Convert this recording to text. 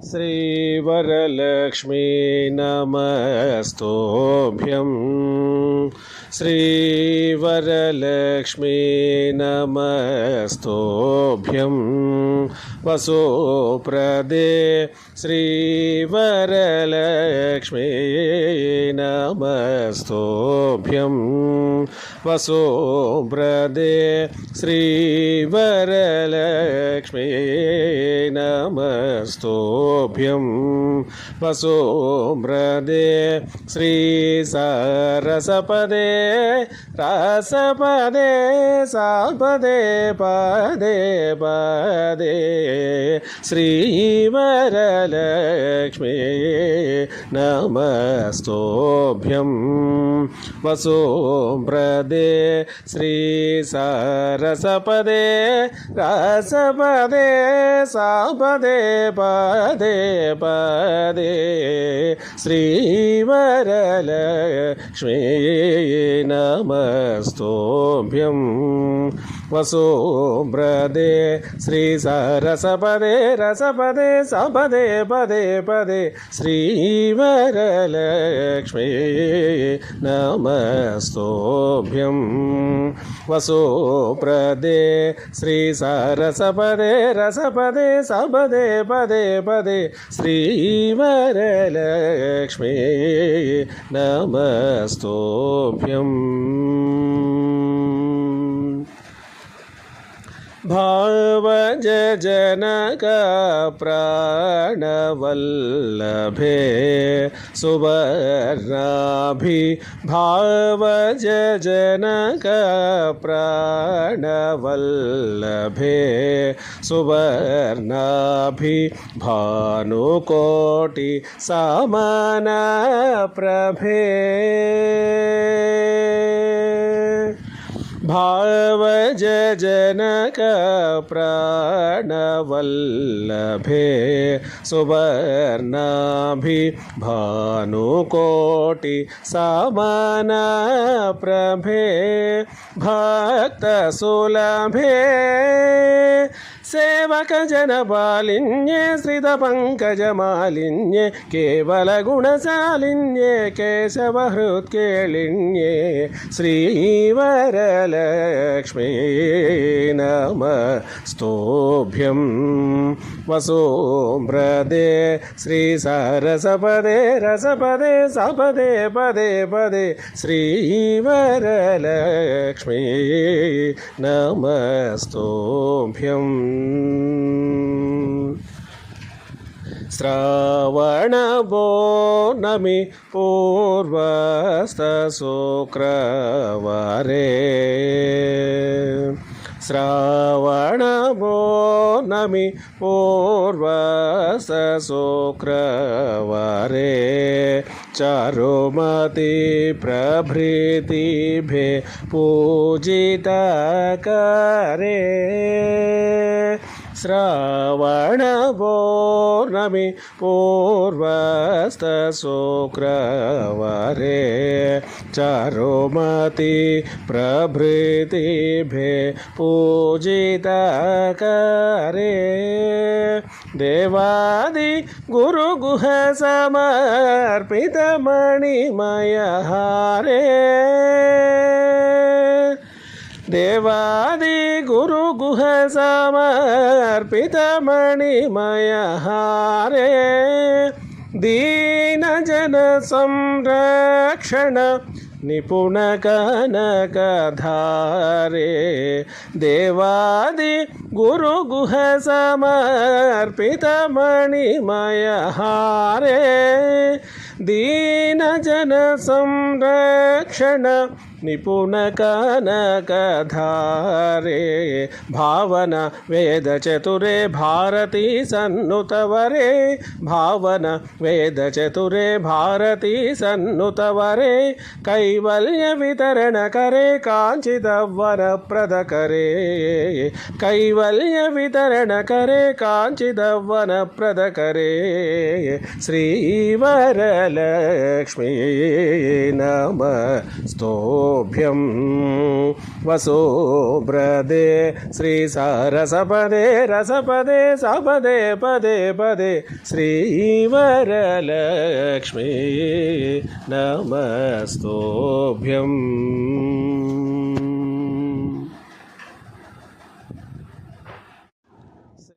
श्रीवरलक्ष्मी नमस्तोभ्यं श्रीवरलक्ष्मी नमस्तोभ्यं वसुप्रदे श्रीवरलक्ष्मी नमस्तोभ्यं वसुप्रदे श्रीवरलक्ष्मी नमस्तोभ्यं वसुप्रदे श्री सरसपदे रसपदे सापदे पदे पदे श्रीवरलक्ष्मी नमस्तोभ्यं वसुप्रदे श्री सरसपदे रसपदे सापदे पदे पदे श्रीवरलक्ष्मी नमस्तोभ्यं वसुप्रदे श्री सरसपदे रसपदे सापदे पदे पदे श्रीवरलक्ष्मी नमस्तोभ्यं वसुप्रदे श्री सरसपदे रसपदे सापदे पदे पदे श्रीवरलक्ष्मी नमस्तोभ्यं भावज जनक प्राणवल्लभे सुवर्णाभि भावज जनक प्राणवल्लभे सुवर्णाभि भानुकोटि समान प्रभे भावज जनक प्राणवल्लभे सुवर्णाभि भानुकोटि समान प्रभे भक्तसुलभे सेवक जनपालिन्ये श्रितपङ्कजमालिन्ये केवलगुणशालिन्ये केशवहृत्केलिन्ये श्रीवरलक्ष्मी नमस्तोभ्यं वसुप्रदे श्री सरसपदे रसपदे सापदे पदे पदे श्रीवरलक्ष्मी नमस्तोभ्यं श्रावणपौर्णमी पूर्वस्तशुक्रवारे श्रावणपौर्णमी पूर्वस्तशुक्रवारे चारुमती प्रभृतिभे पूजिता करे श्रावणपौर्णमी पूर्वस्तशुक्रवारे चारुमती प्रभृतिभे पूजिता करे देवादि गुरुगुह समर्पित मणिमय हारे देवादि गुरुगुह समर्पित मणिमय हारे दीनजन संरक्षण निपुण कनकधारे देवादि गुरुगुह समर्पित मणिमय हारे दीनजन संरक्षण निपुण कनकधारे भावना वेद चतुरे भारती सन्नुतवरे भावना वेद चतुरे भारती सन्नुतवरे कैवल्य वितरण करे कांचित वरप्रद करे कैवल्य वितरण करे कांचित वरप्रद करे श्रीवरलक्ष्मी नमस्तोभ्यं नमस्तोभ्यं वसुब्रदे श्रीसरसपदे रसपदे सपदे पदे पदे श्रीवरलक्ष्मी नमस्तोभ्यम्